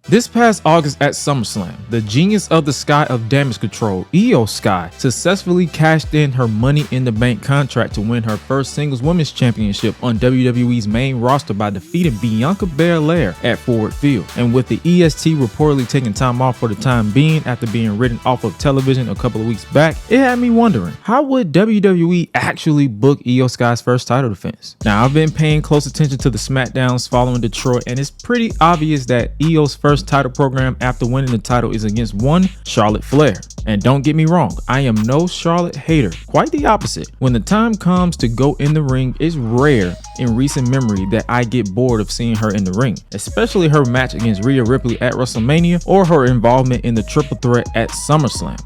This past August at SummerSlam, the genius of the Sky of Damage Control, Iyo Sky, successfully cashed in her Money in the Bank contract to win her first singles women's championship on WWE's main roster by defeating Bianca Belair at Ford Field. And with the EST reportedly taking time off for the time being after being written off of television a couple of weeks back, it had me wondering, how would WWE actually book Iyo Sky's first title defense? Now, I've been paying close attention to the SmackDowns following Detroit, and it's pretty obvious that Iyo's first title program after winning the title is against one Charlotte Flair. And don't get me wrong, I am no Charlotte hater, quite the opposite. When the time comes to go in the ring, it's rare in recent memory that I get bored of seeing her in the ring, especially her match against Rhea Ripley at WrestleMania or her involvement in the triple threat at SummerSlam.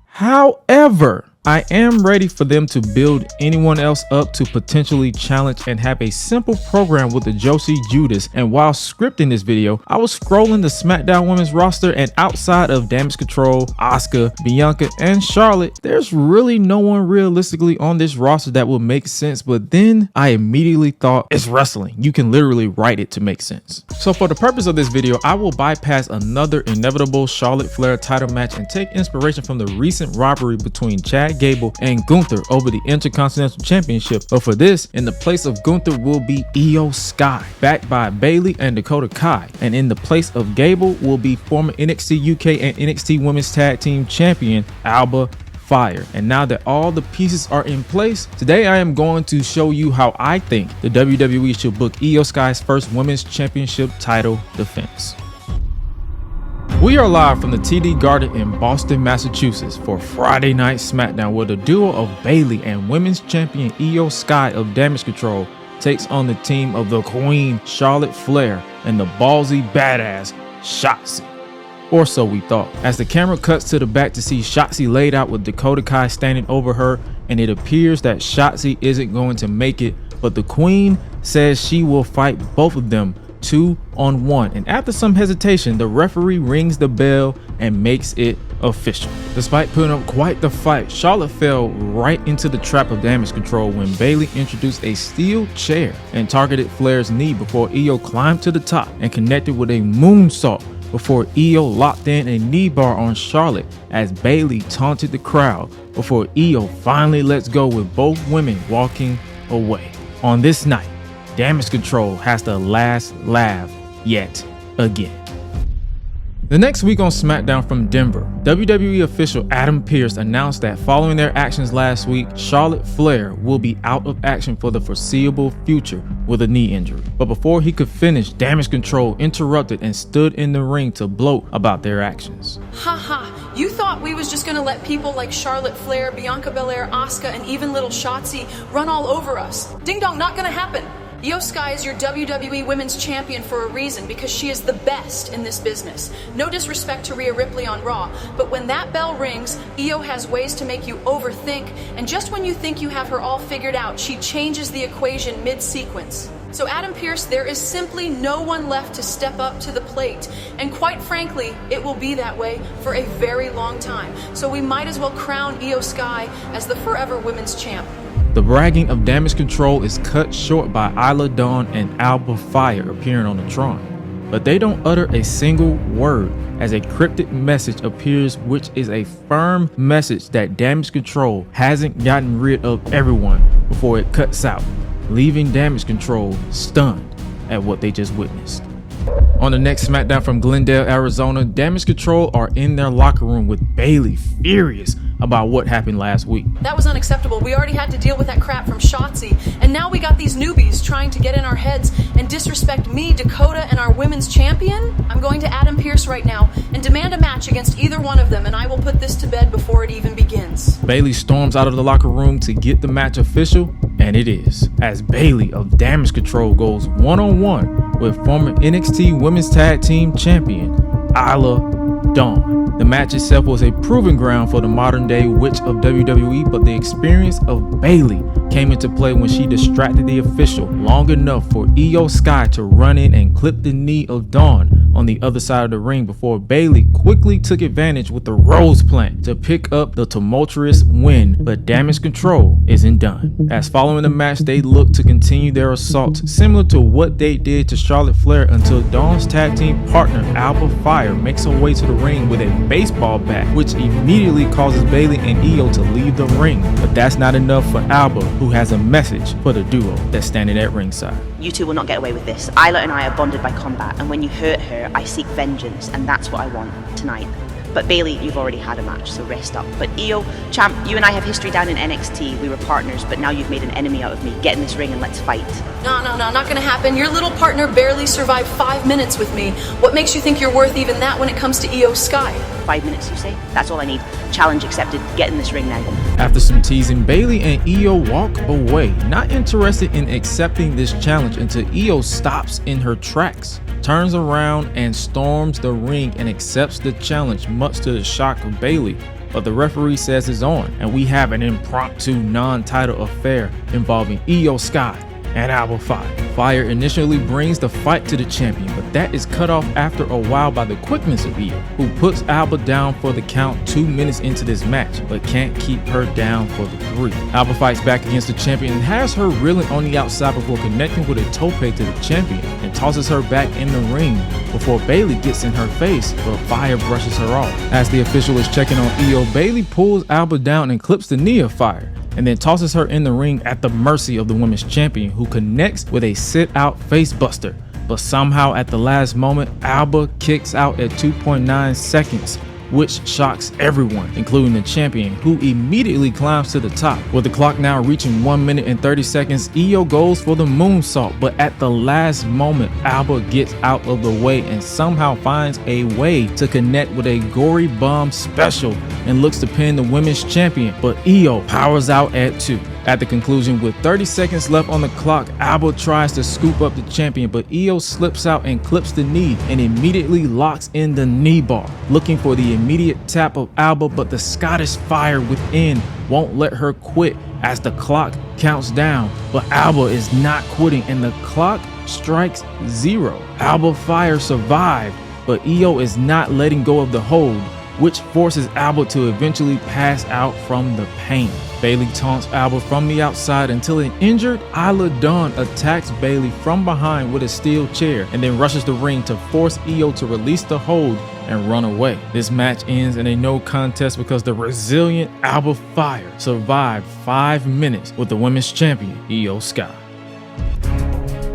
However, I am ready for them to build anyone else up to potentially challenge and have a simple program with the Joshi Judas. And while scripting this video, I was scrolling the SmackDown women's roster, and outside of Damage Control, Asuka, Bianca, and Charlotte, there's really no one realistically on this roster that would make sense. But then I immediately thought, it's wrestling. You can literally write it to make sense. So for the purpose of this video, I will bypass another inevitable Charlotte Flair title match and take inspiration from the recent rivalry between Chad Gable and Gunther over the Intercontinental Championship. But for this, in the place of Gunther will be Iyo Sky, backed by Bayley and Dakota Kai. And in the place of Gable will be former NXT UK and NXT Women's Tag Team Champion Alba Fyre. And now that all the pieces are in place, today I am going to show you how I think the WWE should book Iyo Sky's first Women's Championship title defense. We are live from the TD Garden in Boston, Massachusetts for Friday Night SmackDown, where the duo of Bayley and Women's Champion Iyo Sky of Damage Control takes on the team of the Queen Charlotte Flair and the ballsy badass Shotzi. Or so we thought, as the camera cuts to the back to see Shotzi laid out with Dakota Kai standing over her, and it appears that Shotzi isn't going to make it, but the Queen says she will fight both of them 2-on-1, and after some hesitation, the referee rings the bell and makes it official. Despite putting up quite the fight, Charlotte fell right into the trap of Damage Control when Bayley introduced a steel chair and targeted Flair's knee before Iyo climbed to the top and connected with a moonsault before Iyo locked in a knee bar on Charlotte as Bayley taunted the crowd before Iyo finally lets go with both women walking away. On this night, Damage Control has the last laugh yet again. The next week on SmackDown from Denver, WWE official Adam Pearce announced that following their actions last week, Charlotte Flair will be out of action for the foreseeable future with a knee injury. But before he could finish, Damage Control interrupted and stood in the ring to gloat about their actions. Haha, you thought we was just gonna let people like Charlotte Flair, Bianca Belair, Asuka, and even little Shotzi run all over us. Ding dong, not gonna happen. Iyo Sky is your WWE Women's Champion for a reason, because she is the best in this business. No disrespect to Rhea Ripley on Raw, but when that bell rings, Iyo has ways to make you overthink, and just when you think you have her all figured out, she changes the equation mid-sequence. So Adam Pearce, there is simply no one left to step up to the plate, and quite frankly, it will be that way for a very long time. So we might as well crown Iyo Sky as the forever Women's Champ. The bragging of Damage Control is cut short by Isla Dawn and Alba Fyre appearing on the Tron, but they don't utter a single word as a cryptic message appears, which is a firm message that Damage Control hasn't gotten rid of everyone before it cuts out, leaving Damage Control stunned at what they just witnessed. On the next SmackDown from Glendale, Arizona, Damage Control are in their locker room with Bayley furious about what happened last week. That was unacceptable. We already had to deal with that crap from Shotzi, and now we got these newbies trying to get in our heads and disrespect me, Dakota, and our women's champion. I'm going to Adam Pearce right now and demand a match against either one of them, and I will put this to bed before it even begins. Bayley storms out of the locker room to get the match official, and it is, as Bayley of Damage Control goes one-on-one with former NXT Women's Tag Team Champion Isla Dawn. The match itself was a proving ground for the modern day witch of WWE, but the experience of Bayley came into play when she distracted the official long enough for Iyo Sky to run in and clip the knee of Dawn on the other side of the ring before Bayley quickly took advantage with the Rose Plant to pick up the tumultuous win, but Damage Control isn't done. As following the match, they look to continue their assault similar to what they did to Charlotte Flair until Dawn's tag team partner Alba Fyre makes her way to the ring with a baseball bat, which immediately causes Bayley and Iyo to leave the ring. But that's not enough for Alba, who has a message for the duo that's standing at ringside. You two will not get away with this. Isla and I are bonded by combat, and when you hurt her, I seek vengeance, and that's what I want tonight. But Bayley, you've already had a match, so rest up. But Iyo, champ, you and I have history down in NXT. We were partners, but now you've made an enemy out of me. Get in this ring and let's fight. No, not gonna happen. Your little partner barely survived 5 minutes with me. What makes you think you're worth even that when it comes to Iyo Sky? 5 minutes, you say? That's all I need. Challenge accepted. Get in this ring now. After some teasing, Bayley and Iyo walk away, not interested in accepting this challenge until Iyo stops in her tracks, turns around and storms the ring and accepts the challenge, much to the shock of Bayley. But the referee says it's on, and we have an impromptu non-title affair involving Iyo Sky and Alba Fyre. Fyre initially brings the fight to the champion, but that is cut off after a while by the quickness of Iyo, who puts Alba down for the count 2 minutes into this match, but can't keep her down for the 3. Alba fights back against the champion and has her reeling on the outside before connecting with a tope to the champion and tosses her back in the ring before Bayley gets in her face, but Fyre brushes her off. As the official is checking on Iyo, Bayley pulls Alba down and clips the knee of Fyre, and then tosses her in the ring at the mercy of the women's champion, who connects with a sit-out facebuster. But somehow at the last moment, Alba kicks out at 2.9 seconds, which shocks everyone, including the champion, who immediately climbs to the top. With the clock now reaching 1 minute and 30 seconds, Iyo goes for the moonsault, but at the last moment, Alba gets out of the way and somehow finds a way to connect with a gory bomb special and looks to pin the women's champion, but Iyo powers out at 2. At the conclusion, with 30 seconds left on the clock, Alba tries to scoop up the champion, but Iyo slips out and clips the knee and immediately locks in the knee bar, looking for the immediate tap of Alba, but the Scottish Fire within won't let her quit as the clock counts down. But Alba is not quitting and the clock strikes 0. Alba Fyre survived, but Iyo is not letting go of the hold, which forces Alba to eventually pass out from the pain. Bayley taunts Alba from the outside until an injured Isla Dawn attacks Bayley from behind with a steel chair and then rushes the ring to force Iyo to release the hold and run away. This match ends in a no contest because the resilient Alba Fyre survived 5 minutes with the women's champion Iyo Sky.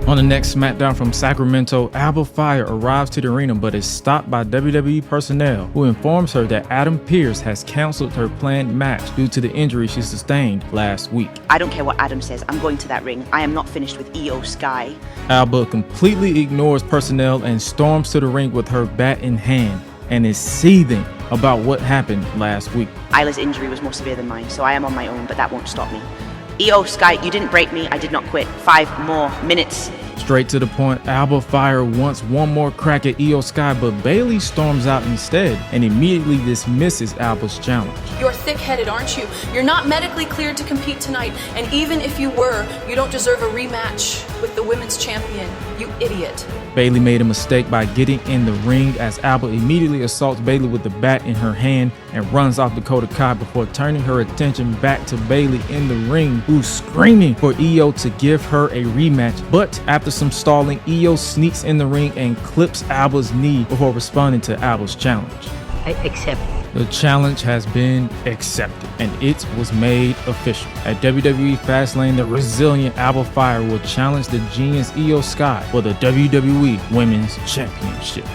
On the next SmackDown from Sacramento, Alba Fyre arrives to the arena but is stopped by WWE personnel, who informs her that Adam Pearce has canceled her planned match due to the injury she sustained last week. I don't care what Adam says, I'm going to that ring. I am not finished with Iyo Sky. Alba completely ignores personnel and storms to the ring with her bat in hand and is seething about what happened last week. Isla's injury was more severe than mine, so I am on my own, but that won't stop me. Iyo Sky, you didn't break me, I did not quit. 5 more minutes. Straight to the point, Alba Fyre wants one more crack at Iyo Sky, but Bayley storms out instead and immediately dismisses Alba's challenge. You're thick-headed, aren't you? You're not medically cleared to compete tonight, and even if you were, you don't deserve a rematch with the women's champion, you idiot. Bayley made a mistake by getting in the ring as Alba immediately assaults Bayley with the bat in her hand and runs off Dakota Kai before turning her attention back to Bayley in the ring, who's screaming for Iyo to give her a rematch. But after some stalling, Iyo sneaks in the ring and clips Alba's knee before responding to Alba's challenge. I accept. The challenge has been accepted and it was made official. At WWE Fastlane, the resilient Alba Fyre will challenge the genius Iyo Sky for the WWE Women's Championship.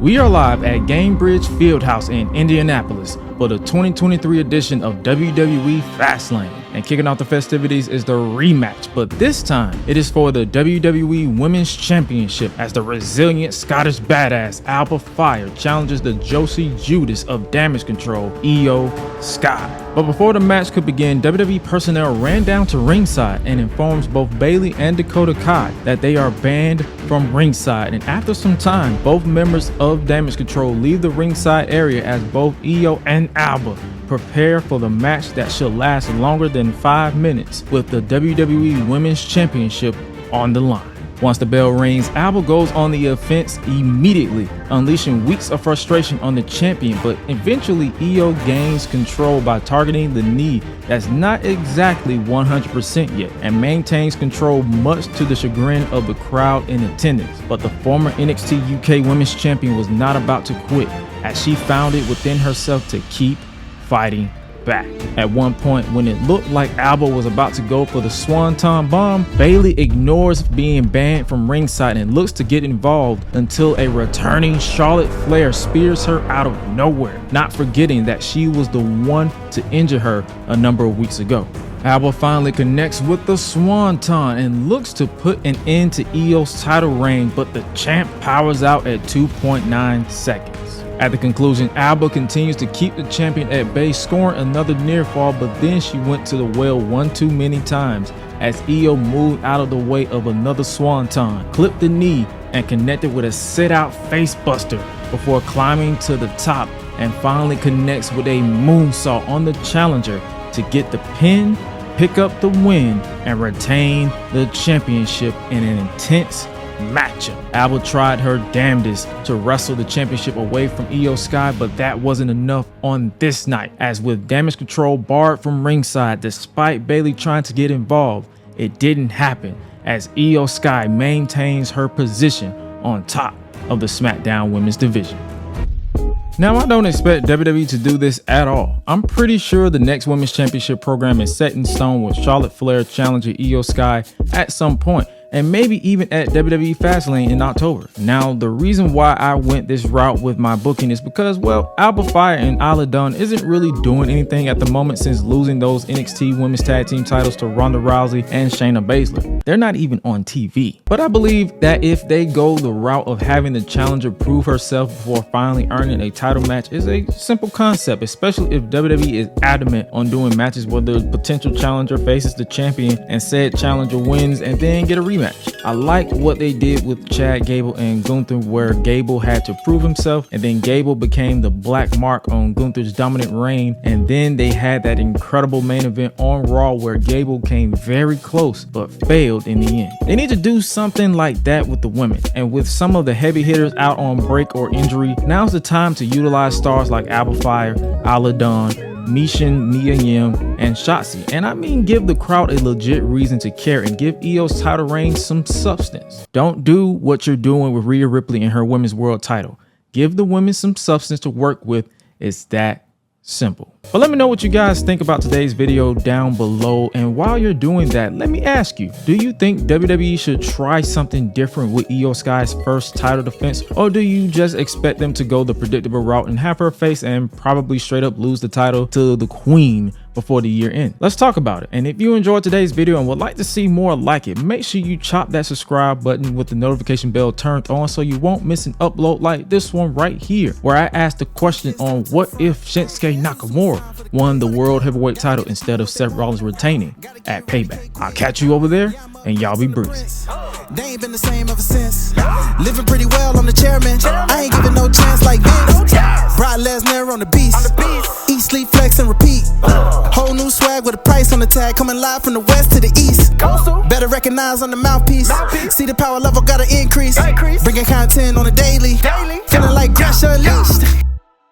We are live at Gainbridge Fieldhouse in Indianapolis for the 2023 edition of WWE Fastlane. And kicking off the festivities is the rematch, but this time it is for the WWE Women's Championship as the resilient Scottish badass Alba Fyre challenges the Josie Judas of Damage Control, Iyo Sky. But before the match could begin, WWE personnel ran down to ringside and informs both Bayley and Dakota Kai that they are banned from ringside. And after some time, both members of Damage Control leave the ringside area as both Iyo and Alba prepare for the match that should last longer than 5 minutes with the WWE Women's Championship on the line. Once the bell rings, Alba goes on the offense immediately, unleashing weeks of frustration on the champion, but eventually Iyo gains control by targeting the knee that's not exactly 100% yet, and maintains control much to the chagrin of the crowd in attendance. But the former NXT UK Women's Champion was not about to quit, as she found it within herself to keep fighting back. At one point, when it looked like Alba was about to go for the Swanton Bomb, Bayley ignores being banned from ringside and looks to get involved until a returning Charlotte Flair spears her out of nowhere, not forgetting that she was the one to injure her a number of weeks ago. Alba finally connects with the Swanton and looks to put an end to Iyo's title reign, but the champ powers out at 2.9 seconds. At the conclusion, Alba continues to keep the champion at bay, scoring another near fall, but then she went to the well one too many times as Iyo moved out of the way of another Swanton, clipped the knee, and connected with a sit-out facebuster before climbing to the top, and finally connects with a moonsault on the challenger to get the pin, pick up the win, and retain the championship in an intense matchup. Alba tried her damnedest to wrestle the championship away from Iyo Sky, but that wasn't enough on this night, as with damage control barred from ringside despite Bayley trying to get involved, it didn't happen as Iyo Sky maintains her position on top of the SmackDown Women's division. Now, I don't expect WWE to do this at all. I'm pretty sure the next Women's Championship program is set in stone with Charlotte Flair challenging Iyo Sky at some point, and maybe even at WWE Fastlane in October. Now, the reason why I went this route with my booking is because, well, Alba Fyre and Isla Dawn isn't really doing anything at the moment since losing those NXT Women's Tag Team titles to Ronda Rousey and Shayna Baszler. They're not even on TV. But I believe that if they go the route of having the challenger prove herself before finally earning a title match is a simple concept, especially if WWE is adamant on doing matches where the potential challenger faces the champion and said challenger wins and then get a rematch. I like what they did with Chad Gable and Gunther, where Gable had to prove himself and then Gable became the black mark on Gunther's dominant reign, and then they had that incredible main event on Raw where Gable came very close but failed in the end. They need to do something like that with the women, and with some of the heavy hitters out on break or injury, now's the time to utilize stars like Alba Fyre, Isla Dawn, Mishin, Mia Yim, and Shotzi. And I mean, give the crowd a legit reason to care and give Iyo's title reign some substance. Don't do what you're doing with Rhea Ripley and her women's world title. Give the women some substance to work with. It's that simple. But let me know what you guys think about today's video down below, and while you're doing that, let me ask you, do you think WWE should try something different with Iyo Sky's first title defense, or do you just expect them to go the predictable route and have her face and probably straight up lose the title to the queen before the year ends? Let's talk about it. And if you enjoyed today's video and would like to see more like it, make sure you chop that subscribe button with the notification bell turned on so you won't miss an upload like this one right here, where I asked the question on what if Shinsuke Nakamura won the World Heavyweight title instead of Seth Rollins retaining at Payback. I'll catch you over there, and y'all be breezy. They ain't been the same ever since. Living pretty well, I'm the chairman. I ain't giving no chance like Vince. Brock Lesnar on the beast. Eat, sleep, flex, and repeat. Whole new swag with a price on the tag. Coming live from the west to the east. Better recognize on the mouthpiece. See the power level gotta increase. Bringing content on a daily. Feeling like Gresh unleashed.